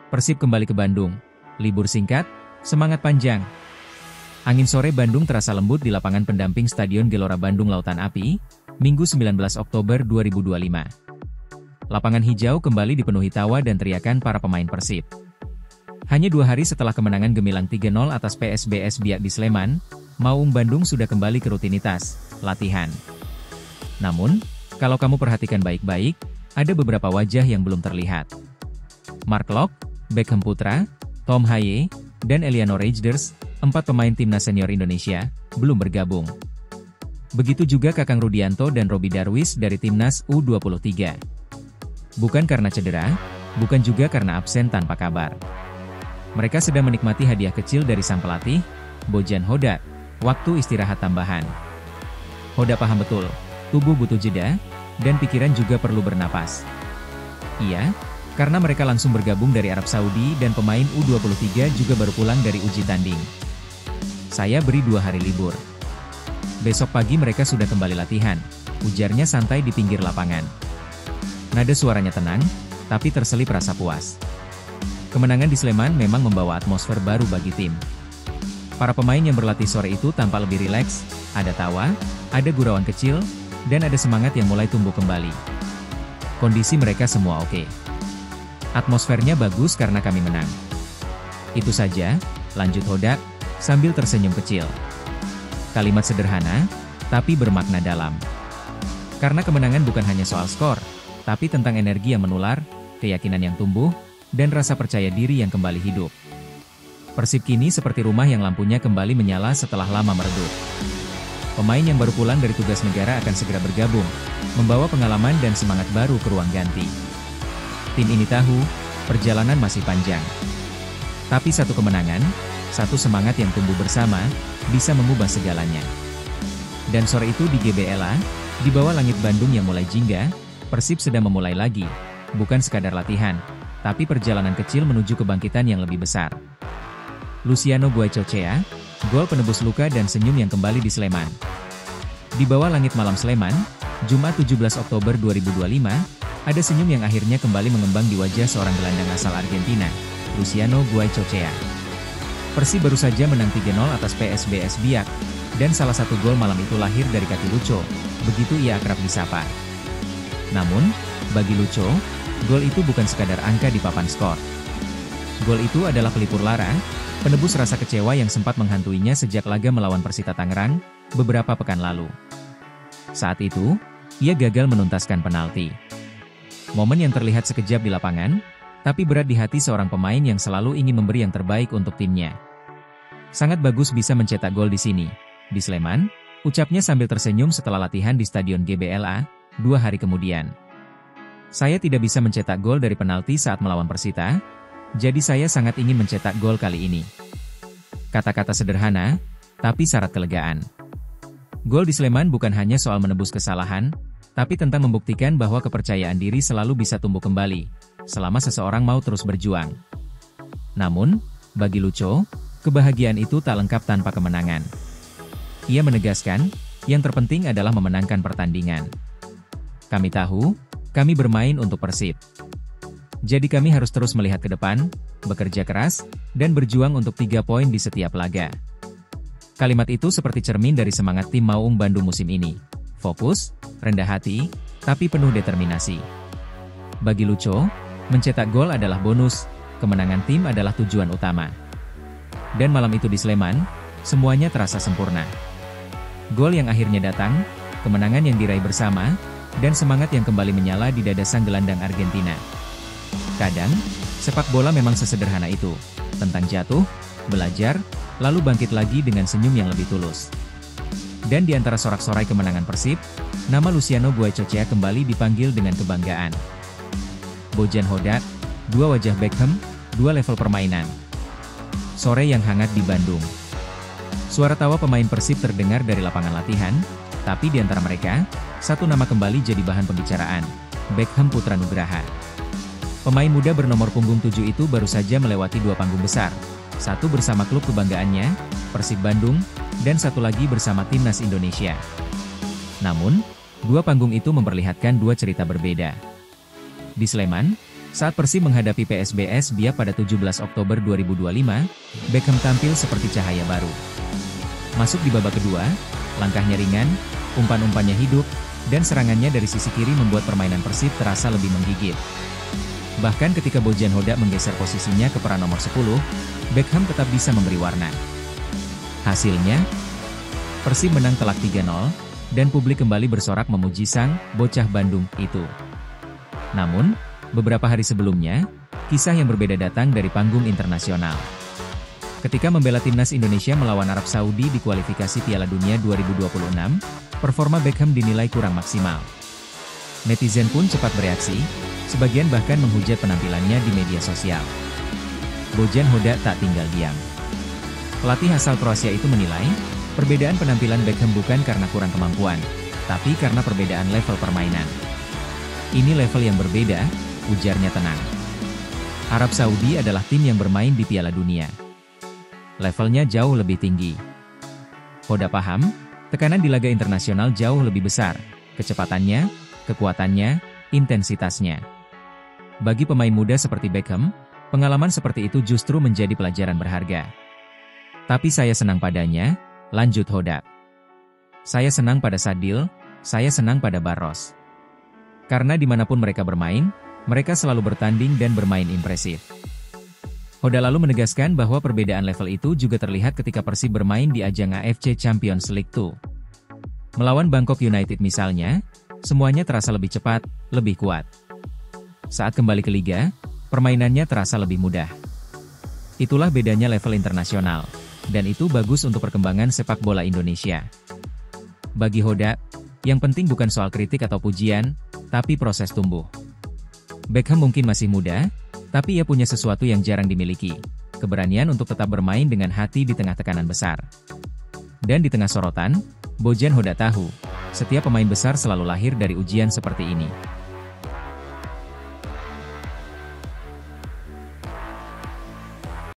Persib kembali ke Bandung. Libur singkat, semangat panjang. Angin sore Bandung terasa lembut di lapangan pendamping Stadion Gelora Bandung Lautan Api, Minggu 19 Oktober 2025. Lapangan hijau kembali dipenuhi tawa dan teriakan para pemain Persib. Hanya 2 hari setelah kemenangan gemilang 3-0 atas PSBS Biak di Sleman, Maung Bandung sudah kembali ke rutinitas, latihan. Namun, kalau kamu perhatikan baik-baik, ada beberapa wajah yang belum terlihat. Mark Locke, Beckham Putra, Tom Haye, dan Eliano Rejders, 4 pemain timnas senior Indonesia, belum bergabung. Begitu juga Kakang Rudianto dan Robi Darwis dari timnas U23. Bukan karena cedera, bukan juga karena absen tanpa kabar. Mereka sedang menikmati hadiah kecil dari sang pelatih, Bojan Hodak, waktu istirahat tambahan. Hodak paham betul, tubuh butuh jeda, dan pikiran juga perlu bernapas. Iya, karena mereka langsung bergabung dari Arab Saudi dan pemain U23 juga baru pulang dari uji tanding. Saya beri 2 hari libur. Besok pagi mereka sudah kembali latihan, ujarnya santai di pinggir lapangan. Nada suaranya tenang, tapi terselip rasa puas. Kemenangan di Sleman memang membawa atmosfer baru bagi tim. Para pemain yang berlatih sore itu tampak lebih rileks, ada tawa, ada gurauan kecil, dan ada semangat yang mulai tumbuh kembali. Kondisi mereka semua oke. Atmosfernya bagus karena kami menang. Itu saja, lanjut Hodak, sambil tersenyum kecil. Kalimat sederhana, tapi bermakna dalam. Karena kemenangan bukan hanya soal skor, tapi tentang energi yang menular, keyakinan yang tumbuh, dan rasa percaya diri yang kembali hidup. Persib kini seperti rumah yang lampunya kembali menyala setelah lama meredup. Pemain yang baru pulang dari tugas negara akan segera bergabung, membawa pengalaman dan semangat baru ke ruang ganti. Tim ini tahu, perjalanan masih panjang. Tapi satu kemenangan, satu semangat yang tumbuh bersama, bisa mengubah segalanya. Dan sore itu di GBLA, di bawah langit Bandung yang mulai jingga, Persib sedang memulai lagi, bukan sekadar latihan, tapi perjalanan kecil menuju kebangkitan yang lebih besar. Luciano Guaicochea, gol penebus luka dan senyum yang kembali di Sleman. Di bawah langit malam Sleman, Jumat 17 Oktober 2025, ada senyum yang akhirnya kembali mengembang di wajah seorang gelandang asal Argentina, Luciano Guaicochea. Persib baru saja menang 3-0 atas PSBS Biak, dan salah satu gol malam itu lahir dari kaki Lucho, begitu ia akrab disapa. Namun, bagi Lucho, gol itu bukan sekadar angka di papan skor. Gol itu adalah pelipur lara, penebus rasa kecewa yang sempat menghantuinya sejak laga melawan Persita Tangerang, beberapa pekan lalu. Saat itu, ia gagal menuntaskan penalti. Momen yang terlihat sekejap di lapangan, tapi berat di hati seorang pemain yang selalu ingin memberi yang terbaik untuk timnya. Sangat bagus bisa mencetak gol di sini, di Sleman, ucapnya sambil tersenyum setelah latihan di Stadion GBLA, 2 hari kemudian. Saya tidak bisa mencetak gol dari penalti saat melawan Persita, jadi saya sangat ingin mencetak gol kali ini. Kata-kata sederhana, tapi syarat kelegaan. Gol di Sleman bukan hanya soal menebus kesalahan, tapi tentang membuktikan bahwa kepercayaan diri selalu bisa tumbuh kembali, selama seseorang mau terus berjuang. Namun, bagi Lucho, kebahagiaan itu tak lengkap tanpa kemenangan. Ia menegaskan, yang terpenting adalah memenangkan pertandingan. Kami tahu, kami bermain untuk Persib. Jadi kami harus terus melihat ke depan, bekerja keras, dan berjuang untuk 3 poin di setiap laga. Kalimat itu seperti cermin dari semangat tim Maung Bandung musim ini. Fokus, rendah hati, tapi penuh determinasi. Bagi Lucho, mencetak gol adalah bonus, kemenangan tim adalah tujuan utama. Dan malam itu di Sleman, semuanya terasa sempurna. Gol yang akhirnya datang, kemenangan yang diraih bersama, dan semangat yang kembali menyala di dada sang gelandang Argentina. Kadang, sepak bola memang sesederhana itu, tentang jatuh, belajar, lalu bangkit lagi dengan senyum yang lebih tulus. Dan di antara sorak-sorai kemenangan Persib, nama Luciano Guaicochea kembali dipanggil dengan kebanggaan. Bojan Hodak, 2 wajah Beckham, 2 level permainan. Sore yang hangat di Bandung. Suara tawa pemain Persib terdengar dari lapangan latihan, tapi di antara mereka, satu nama kembali jadi bahan pembicaraan, Beckham Putra Nugraha. Pemain muda bernomor punggung 7 itu baru saja melewati 2 panggung besar, satu bersama klub kebanggaannya, Persib Bandung, dan satu lagi bersama Timnas Indonesia. Namun, 2 panggung itu memperlihatkan 2 cerita berbeda. Di Sleman, Saat Persib menghadapi PSBS Biak pada 17 Oktober 2025, Beckham tampil seperti cahaya baru. Masuk di babak kedua, langkahnya ringan, umpan-umpannya hidup, dan serangannya dari sisi kiri membuat permainan Persib terasa lebih menggigit. Bahkan ketika Bojan Hodak menggeser posisinya ke peran nomor 10, Beckham tetap bisa memberi warna. Hasilnya, Persib menang telak 3-0, dan publik kembali bersorak memuji sang bocah Bandung itu. Namun, beberapa hari sebelumnya, kisah yang berbeda datang dari panggung internasional. Ketika membela timnas Indonesia melawan Arab Saudi di kualifikasi Piala Dunia 2026, performa Beckham dinilai kurang maksimal. Netizen pun cepat bereaksi, sebagian bahkan menghujat penampilannya di media sosial. Bojan Hodak tak tinggal diam. Pelatih asal Kroasia itu menilai, perbedaan penampilan Beckham bukan karena kurang kemampuan, tapi karena perbedaan level permainan. Ini level yang berbeda, ujarnya tenang. Arab Saudi adalah tim yang bermain di Piala Dunia. Levelnya jauh lebih tinggi. Hodak paham, tekanan di laga internasional jauh lebih besar, kecepatannya, kekuatannya, intensitasnya. Bagi pemain muda seperti Beckham, pengalaman seperti itu justru menjadi pelajaran berharga. Tapi saya senang padanya, lanjut Hodak. Saya senang pada Sadil, saya senang pada Barros. Karena dimanapun mereka bermain, mereka selalu bertanding dan bermain impresif. Hodak lalu menegaskan bahwa perbedaan level itu juga terlihat ketika Persib bermain di ajang AFC Champions League 2. Melawan Bangkok United misalnya, semuanya terasa lebih cepat, lebih kuat. Saat kembali ke Liga, permainannya terasa lebih mudah. Itulah bedanya level internasional, dan itu bagus untuk perkembangan sepak bola Indonesia. Bagi Hodak, yang penting bukan soal kritik atau pujian, tapi proses tumbuh. Beckham mungkin masih muda, tapi ia punya sesuatu yang jarang dimiliki, keberanian untuk tetap bermain dengan hati di tengah tekanan besar. Dan di tengah sorotan, Bojan Hodak tahu, setiap pemain besar selalu lahir dari ujian seperti ini.